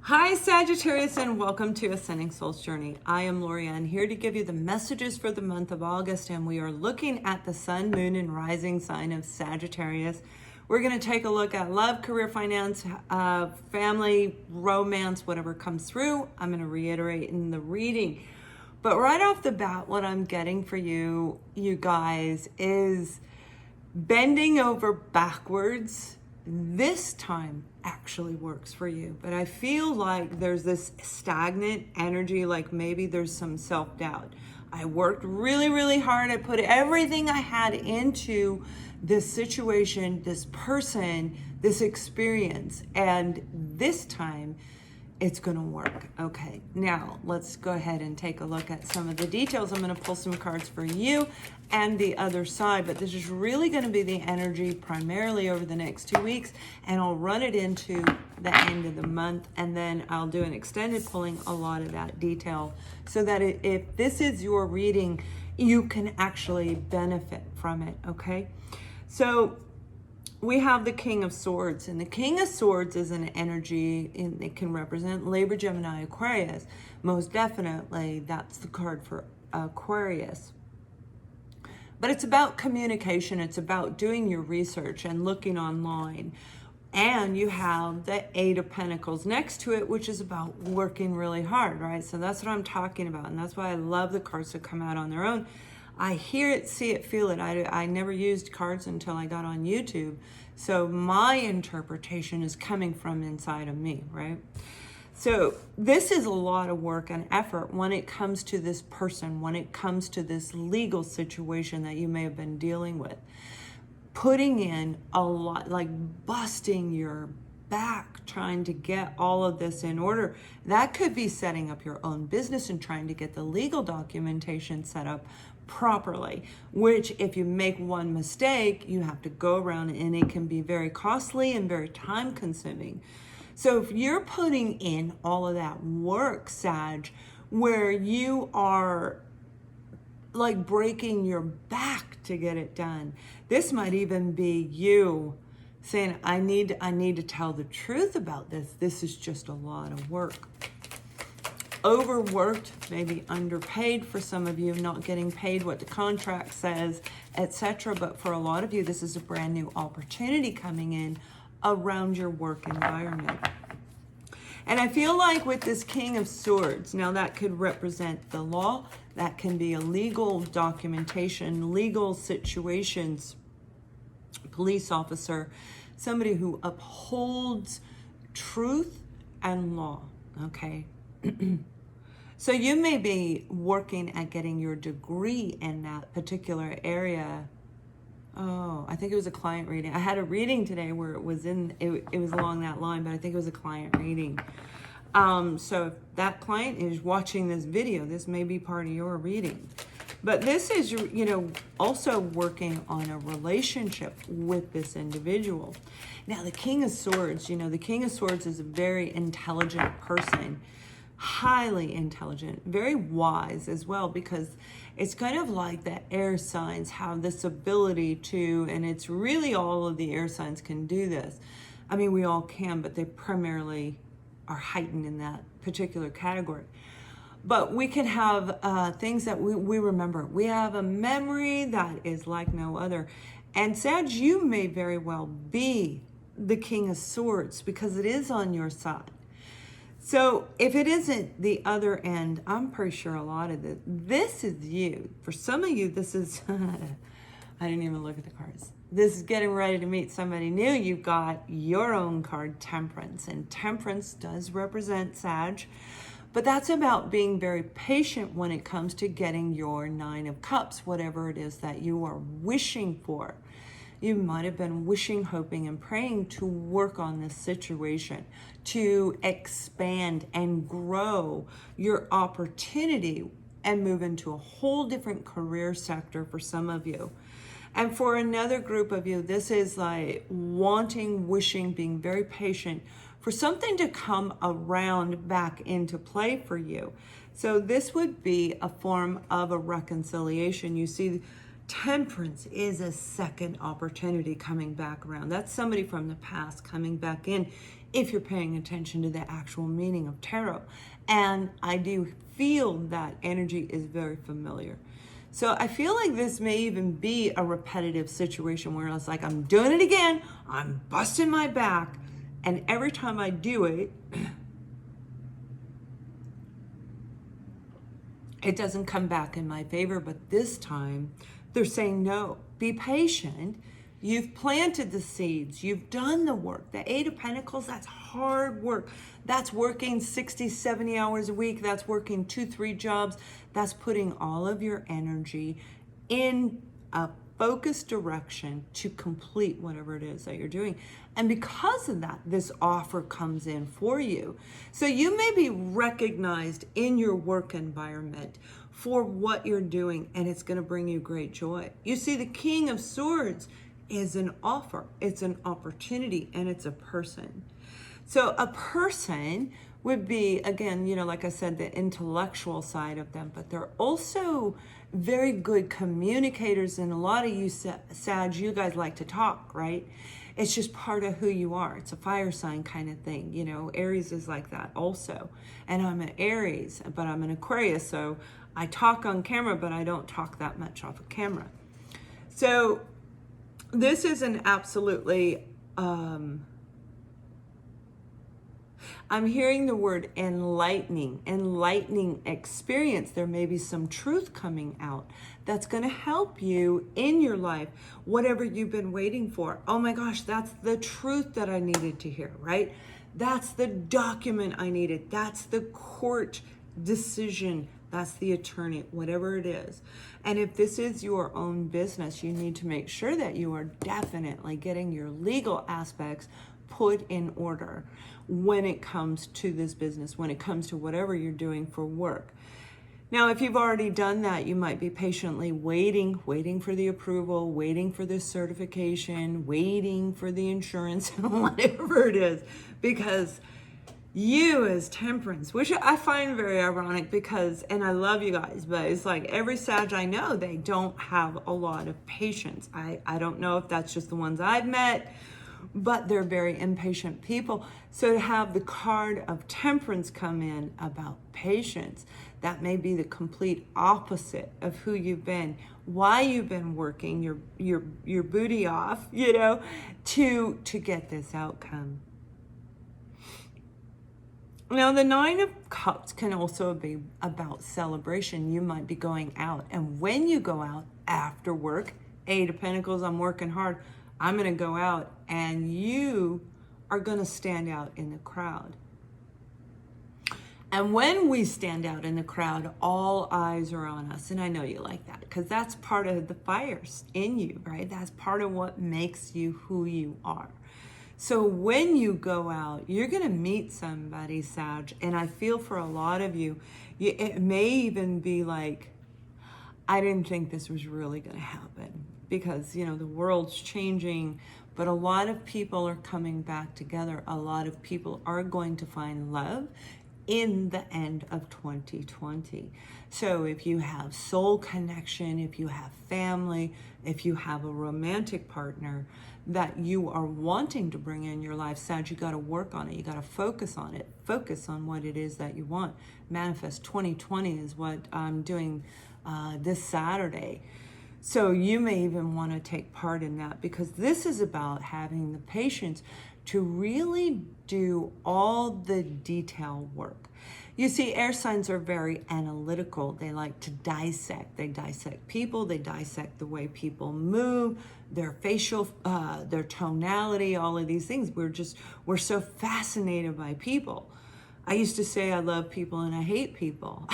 Hi Sagittarius, and welcome to Ascending Soul's Journey. I am Lorianne, here to give you the messages for the month of August, and we are looking at the sun, moon, and rising sign of Sagittarius. We're going to take a look at love, career, finance, family, romance, whatever comes through. I'm going to reiterate in the reading. But right off the bat, what I'm getting for you guys, is bending over backwards this time actually works for you. But I feel like there's this stagnant energy, like maybe there's some self-doubt. I worked really, really hard. I put everything I had into this situation, this person, this experience, and this time it's going to work. Okay, now let's go ahead and take a look at some of the details. I'm going to pull some cards for you and the other side, but this is really going to be the energy primarily over the next 2 weeks, and I'll run it into the end of the month, and then I'll do an extended pulling a lot of that detail so that if this is your reading, you can actually benefit from it. Okay, so we have the King of Swords, and the King of Swords is an energy, and it can represent Libra, Gemini, Aquarius. Most definitely, that's the card for Aquarius. But it's about communication. It's about doing your research and looking online. And you have the Eight of Pentacles next to it, which is about working really hard, right? So that's what I'm talking about, and that's why I love the cards that come out on their own. I hear it, see it, feel it. I never used cards until I got on YouTube. So my interpretation is coming from inside of me, right? So this is a lot of work and effort when it comes to this person, when it comes to this legal situation that you may have been dealing with. Putting in a lot, like busting your back trying to get all of this in order. That could be setting up your own business and trying to get the legal documentation set up properly, which if you make one mistake, you have to go around, and it can be very costly and very time consuming. So if you're putting in all of that work, Sag, where you are like breaking your back to get it done, this might even be you saying, I need to tell the truth about this. This is just a lot of work. Overworked, maybe underpaid for some of you, not getting paid what the contract says, etc. But for a lot of you, this is a brand new opportunity coming in around your work environment. And I feel like with this King of Swords, now that could represent the law, that can be a legal documentation, legal situations, police officer, somebody who upholds truth and law, okay? So you may be working at getting your degree in that particular area. Oh, I think it was a client reading. I had a reading today where it was along that line, but I think it was a client reading. So if that client is watching this video, this may be part of your reading. But this is, also working on a relationship with this individual. Now, the King of Swords, the King of Swords is a very intelligent person, highly intelligent, very wise as well, because it's kind of like the air signs have this ability to, and it's really all of the air signs can do this. I mean, we all can, but they primarily are heightened in that particular category. But we can have things that we remember. We have a memory that is like no other. And Sag, you may very well be the King of Swords because it is on your side. So if it isn't the other end, I'm pretty sure a lot of this is you. For some of you, this is, I didn't even look at the cards. This is getting ready to meet somebody new. You've got your own card, Temperance. And Temperance does represent Sag. But that's about being very patient when it comes to getting your Nine of Cups, whatever it is that you are wishing for. You might have been wishing, hoping, and praying to work on this situation, to expand and grow your opportunity and move into a whole different career sector for some of you. And for another group of you, this is like wanting, wishing, being very patient for something to come around back into play for you. So this would be a form of a reconciliation. You see, Temperance is a second opportunity coming back around. That's somebody from the past coming back in if you're paying attention to the actual meaning of tarot. And I do feel that energy is very familiar. So I feel like this may even be a repetitive situation where it's like, I'm doing it again, I'm busting my back, and every time I do it, it doesn't come back in my favor. But this time they're saying, no, be patient. You've planted the seeds. You've done the work. The Eight of Pentacles, that's hard work. That's working 60, 70 hours a week. That's working 2-3 jobs. That's putting all of your energy in a focused direction to complete whatever it is that you're doing. And because of that, this offer comes in for you. So you may be recognized in your work environment for what you're doing, and it's going to bring you great joy. You see, the King of Swords is an offer, it's an opportunity, and it's a person. So a person would be, again, like I said, the intellectual side of them, but they're also very good communicators. And a lot of you Sag, you guys like to talk, right? It's just part of who you are. It's a fire sign kind of thing. Aries is like that also. And I'm an Aries, but I'm an Aquarius, so I talk on camera, but I don't talk that much off of camera. So this is an absolutely, I'm hearing the word enlightening experience. There may be some truth coming out that's going to help you in your life, whatever you've been waiting for. Oh my gosh, that's the truth that I needed to hear, right? That's the document I needed. That's the court decision. That's the attorney, whatever it is. And if this is your own business, you need to make sure that you are definitely getting your legal aspects put in order when it comes to this business, when it comes to whatever you're doing for work. Now, if you've already done that, you might be patiently waiting for the approval, waiting for the certification, waiting for the insurance, whatever it is, because you as Temperance, which I find very ironic because, and I love you guys, but it's like every Sag I know, they don't have a lot of patience. I don't know if that's just the ones I've met, but they're very impatient people. So to have the card of Temperance come in about patience, that may be the complete opposite of who you've been, why you've been working your booty off, to get this outcome. Now, the Nine of Cups can also be about celebration. You might be going out, and when you go out after work, Eight of Pentacles, I'm working hard, I'm going to go out, and you are going to stand out in the crowd. And when we stand out in the crowd, all eyes are on us. And I know you like that because that's part of the fires in you, right? That's part of what makes you who you are. So when you go out, you're going to meet somebody, Sag, and I feel for a lot of you, it may even be like, I didn't think this was really going to happen because, the world's changing, but a lot of people are coming back together. A lot of people are going to find love in the end of 2020. So if you have soul connection, if you have family, if you have a romantic partner that you are wanting to bring in your life, Sag, you got to work on it. You got to focus on it. Focus on what it is that you want. Manifest 2020 is what I'm doing this Saturday. So you may even want to take part in that because this is about having the patience to really do all the detail work. You see, air signs are very analytical. They like to dissect. They dissect people. They dissect the way people move, their facial, their tonality, all of these things. We're so fascinated by people. I used to say I love people and I hate people.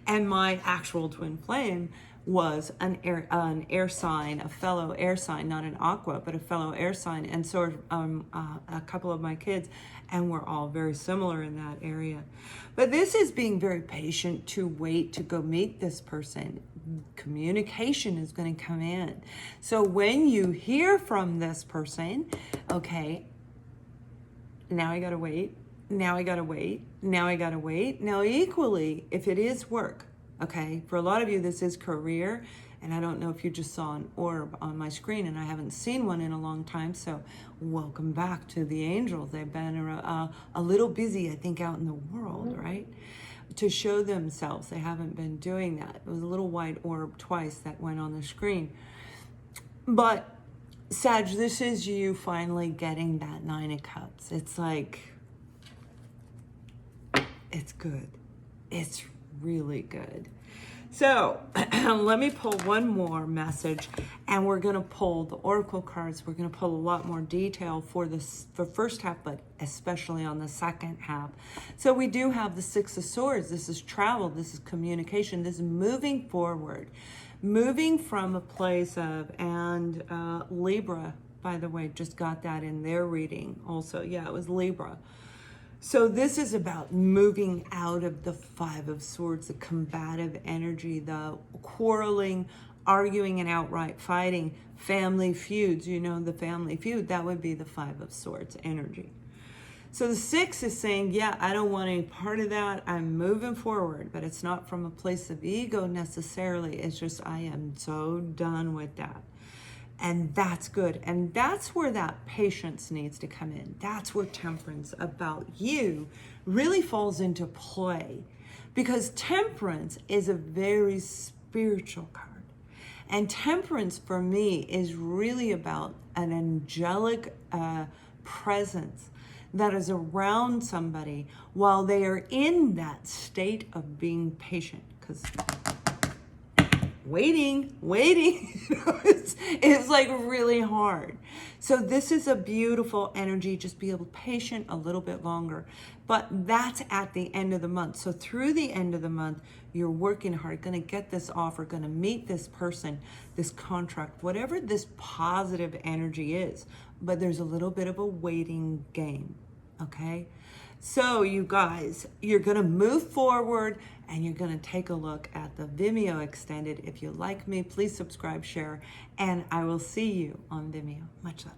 And my actual twin flame was an air sign, a fellow air sign, not an aqua, but a fellow air sign. And so a couple of my kids, and we're all very similar in that area. But this is being very patient to wait to go meet this person. Communication is going to come in. So when you hear from this person, okay, now I got to wait. Now I got to wait. Now I got to wait. Now equally, if it is work, okay, for a lot of you, this is career And I don't know if you just saw an orb on my screen, and I haven't seen one in a long time, so welcome back to the angels. They've been a little busy, I think, out in the world, right? To show themselves. They haven't been doing that. It was a little white orb twice that went on the screen. But Sag, this is you finally getting that Nine of Cups. It's like, it's good. It's really good. So let me pull one more message, and we're going to pull the oracle cards. We're going to pull a lot more detail for first half, but especially on the second half. So we do have the Six of Swords. This is travel. This is communication. This is moving forward, moving from a place of, and Libra, by the way, just got that in their reading also. Yeah, it was Libra. So this is about moving out of the Five of Swords, the combative energy, the quarreling, arguing and outright fighting, family feuds. You know, the family feud, that would be the Five of Swords energy. So the Six is saying, yeah, I don't want any part of that. I'm moving forward, but it's not from a place of ego necessarily. It's just, I am so done with that. And that's good. And that's where that patience needs to come in. That's where Temperance about you really falls into play. Because Temperance is a very spiritual card. And Temperance for me is really about an angelic presence that is around somebody while they are in that state of being patient. Because waiting, it's like really hard. So this is a beautiful energy. Just be able to be patient a little bit longer. But that's at the end of the month. So through the end of the month, you're working hard, going to get this offer, going to meet this person, this contract, whatever this positive energy is. But there's a little bit of a waiting game, okay? So you guys, you're going to move forward, and you're going to take a look at the Vimeo Extended. If you like me, please subscribe, share, and I will see you on Vimeo. Much love.